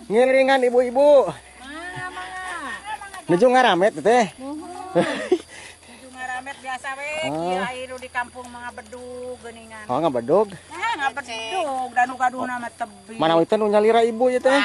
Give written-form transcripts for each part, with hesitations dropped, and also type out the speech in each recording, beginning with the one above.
Ngiringan ibu-ibu. Nuju ngaramet teh. Nuju ngaramet biasa we, kiai di kampung mga bedug geuningan. Oh, ngabedug. Ngabedug danu-kaduna mah tebing. Mana itu nu nyalira ibu ya teh?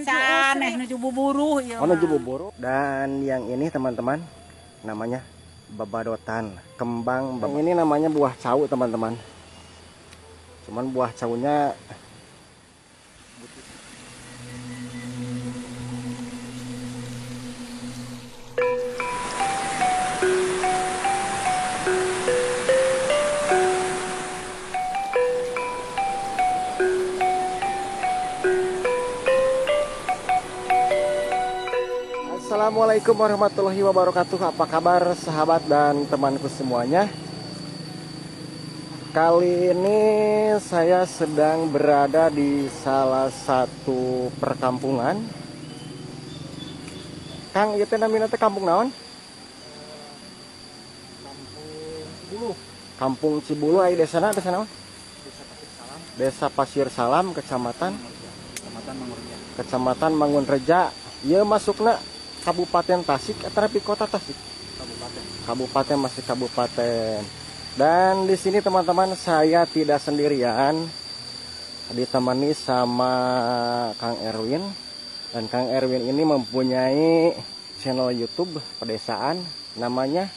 Saneh nuju buburu ieu. Oh, nuju buburu. Dan yang ini teman-teman namanya babadotan, kembang. Ini namanya buah cau teman-teman. Cuman buah caunya Assalamualaikum warahmatullahi wabarakatuh. Apa kabar sahabat dan temanku semuanya? Kali ini saya sedang berada di salah satu perkampungan. Kang, ieu teh namina teh kampung naon? Kampung Cibulu aya desana naon? Desa Pasir Salam, Kecamatan Mangunreja. Ieu masukna Kabupaten Tasik atau kota Tasik? Kabupaten masih kabupaten. Dan di sini teman-teman saya tidak sendirian, ditemani sama Kang Erwin. Dan Kang Erwin ini mempunyai channel YouTube pedesaan, namanya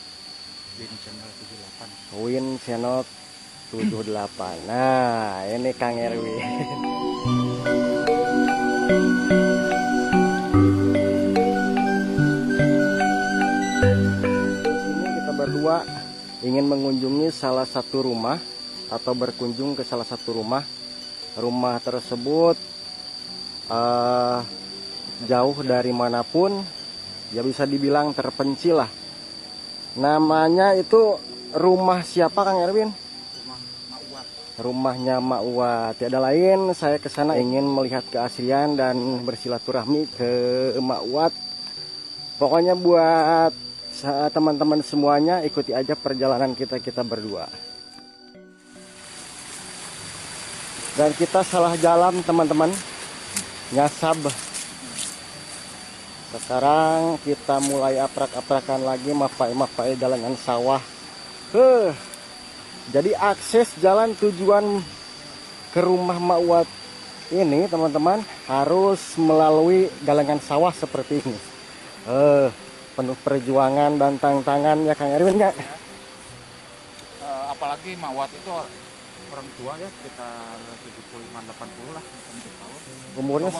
Win Channel 78. Nah, ini Kang Erwin. Berdua ingin mengunjungi salah satu rumah atau berkunjung ke salah satu rumah. Rumah tersebut jauh dari manapun, ya bisa dibilang terpencil lah. Namanya itu rumah siapa Kang Erwin? Rumahnya Mak Uwat. Tiada lain, saya ke sana ingin melihat keaslian dan bersilaturahmi ke Mak Uwat. Pokoknya buat teman-teman semuanya, ikuti aja perjalanan kita berdua. Dan kita salah jalan teman-teman, nyasab. Sekarang kita mulai aprak-aprakan lagi, mapai jalanan sawah. Jadi akses jalan tujuan ke rumah Mak Uwat ini teman-teman harus melalui galangan sawah seperti ini. Penuh perjuangan dan tantangan ya Kang Erwin ya. Apalagi Mak Uwat itu orang tua ya, sekitar 75-80 lah tahun. Umurnya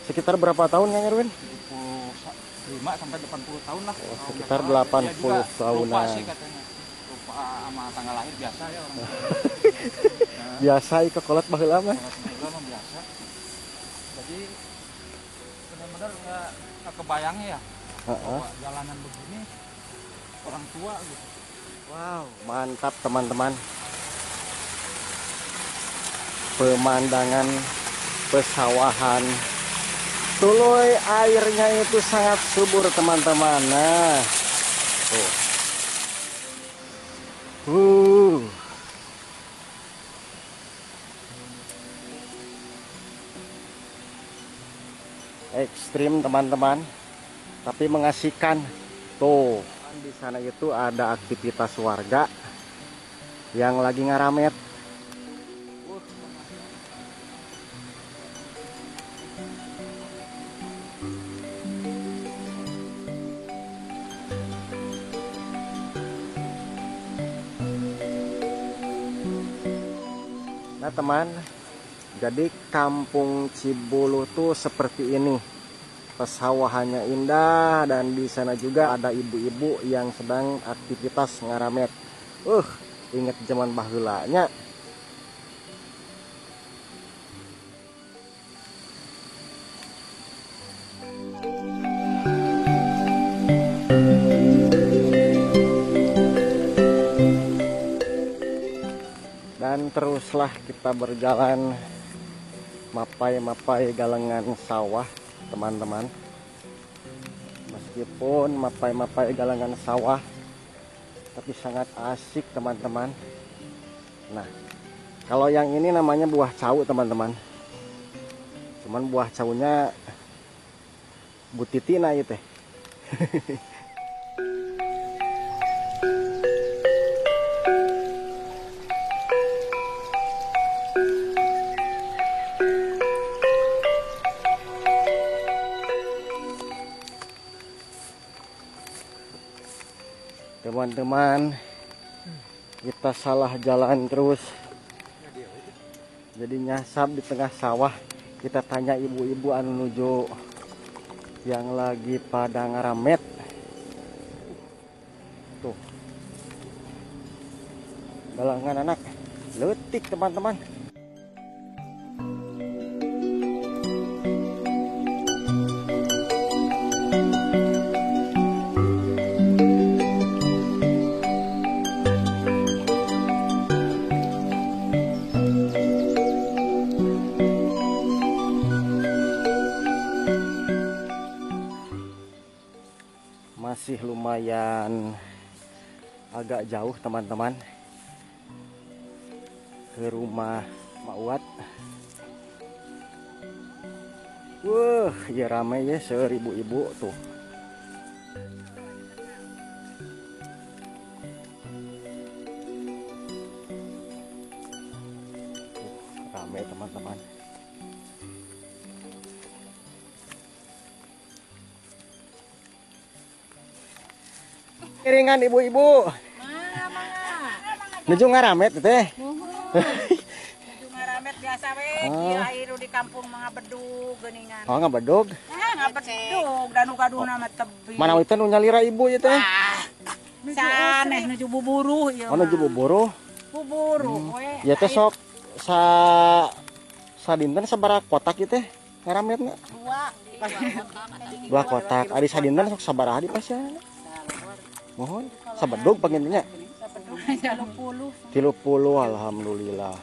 sekitar berapa tahun Kang Erwin? 75 sampai 80 tahun lah. Oh, sekitar 80 tahunan. Lupa sih katanya. Lupa sama tanggal lahir biasa ya orang tua. Biasa ikut kolot baheula mah. Biasa. Jadi benar-benar nggak kebayang ya. Jalanan begini orang tua gitu. Wow, mantap teman-teman. Pemandangan pesawahan. Tuluy airnya itu sangat subur teman-teman. Nah, tuh. Ekstrim teman-teman, tapi mengasihkan. Tuh, di sana itu ada aktivitas warga yang lagi ngaramet. Nah teman, jadi kampung Cibulu tuh seperti ini. Pesawahannya indah dan di sana juga ada ibu-ibu yang sedang aktivitas ngaramet. Ingat zaman baheulanya. Dan teruslah kita berjalan mapai galengan sawah teman-teman. Meskipun mapai galengan sawah, tapi sangat asik teman-teman. Nah, kalau yang ini namanya buah cau teman-teman. Cuman buah caunya butitina itu teh. Teman-teman, kita salah jalan terus. Jadi nyasap di tengah sawah. Kita tanya ibu-ibu anu nuju yang lagi pada ngaramet. Tuh. Galangan anak. Letik teman-teman. Masih lumayan agak jauh teman-teman ke rumah Mak Uat. Wah, ya ramai ya, seribu-ibu tuh. Ramai teman-teman. Iringan ibu-ibu. Nuju ngaramet teh. Nuju ngaramet biasa we. Kieu air di kampung mga bedug geuningan. Oh, ngabedog. Ngabedug gaduh-gaduhna mah tebing. Mana itu nu nyalira ibu ieu teh? Saneh nuju buburu ieu. Oh, nuju buburu. Buburu we. Ya teh sok sadinten sabaraha kotak ieu teh ngarametna? 2 kotak. Ari sadinten sok sabaraha di pasienna? Mohon sabedug panggilnya. 30. Alhamdulillah.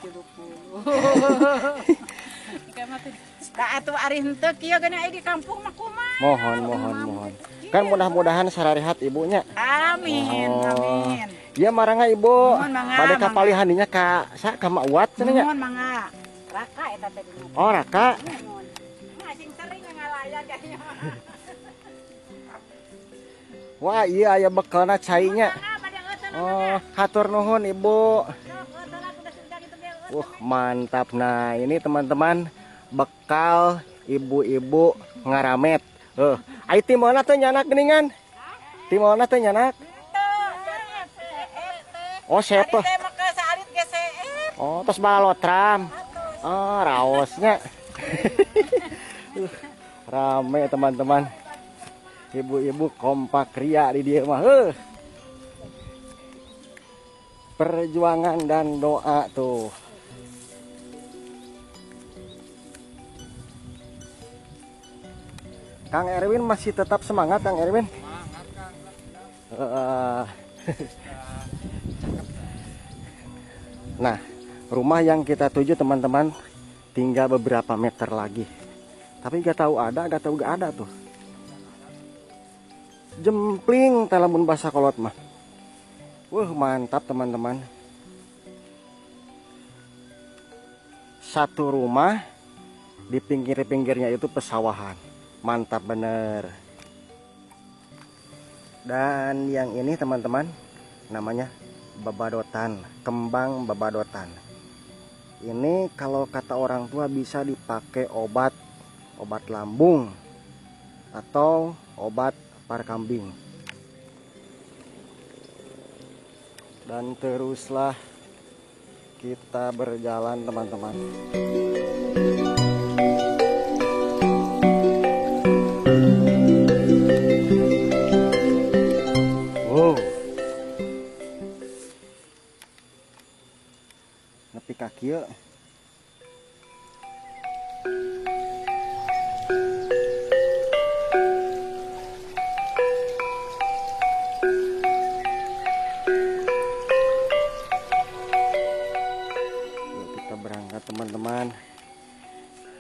Da atuh ari henteu kieu geuna aya di kampung mah kumaha. Mohon. Kan mudah-mudahan sararihat ibunya. Amin, amin. Iya marangga ibu. Mohon mangga. Pada kapalihandinya ka Mak Uat cenah nya. Mohon mangga. Raka eta teh. Oh, Raka. Mohon. Masing sering ngalayan kayaknya. Wah, iya aya bekalna cainya. Oh, hatur nuhun ibu. Mantap. Nah, ini teman-teman bekal ibu-ibu ngaramet. Ai timona teh nyanak geuningan. Timona teh nyanak. Oh, sep. Oh, tos balotram. Oh, raosnya. Rame teman-teman. Ibu-ibu kompak ria di dia mah. Perjuangan dan doa tuh. Kang Erwin masih tetap semangat, Kang Erwin? Nah, rumah yang kita tuju teman-teman tinggal beberapa meter lagi. Tapi gak tahu ada, gak tahu gak ada tuh. Jempling talamun bahasa kolot mah. Mantap teman-teman. Satu rumah di pinggir-pinggirnya itu pesawahan. Mantap bener. Dan yang ini teman-teman namanya babadotan, kembang babadotan. Ini kalau kata orang tua bisa dipakai obat lambung atau obat par kambing. Dan teruslah kita berjalan teman-teman. Wow, nepi kaki ya. Teman-teman,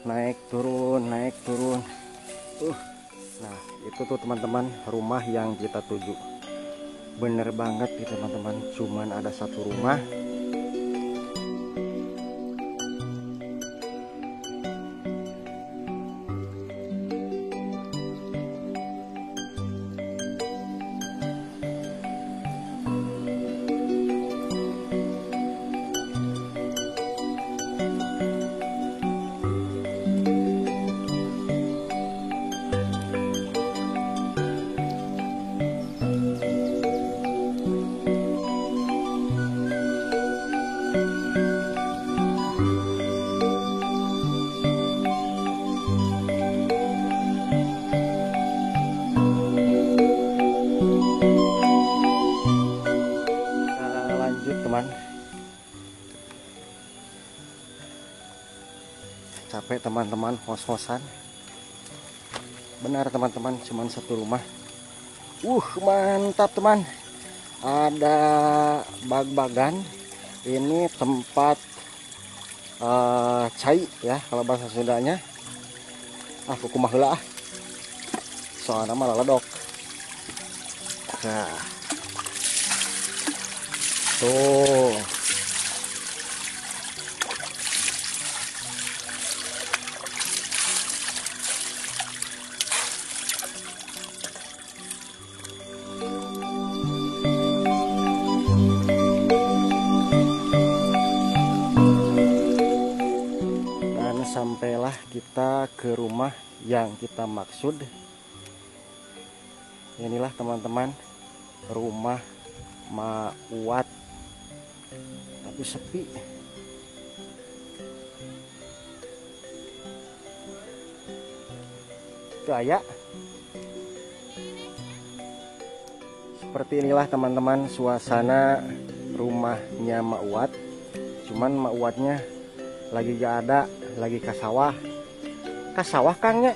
naik turun. Nah itu tuh teman-teman rumah yang kita tuju. Bener banget nih teman-teman, cuman ada satu rumah. teman-teman, hos-hosan. Benar teman-teman, cuman satu rumah. Mantap teman. Ada bag-bagan. Ini tempat cai ya kalau bahasa Sundanya. Kumaha heula ah. Soalnya malah ledok. Nah. Tuh. Sampailah kita ke rumah yang kita maksud. Inilah teman-teman, rumah Ma Uat, tapi sepi. Gaya seperti inilah teman-teman suasana rumahnya Ma Uat. Cuman Ma Uatnya lagi gak ada, lagi ke sawah kangnya.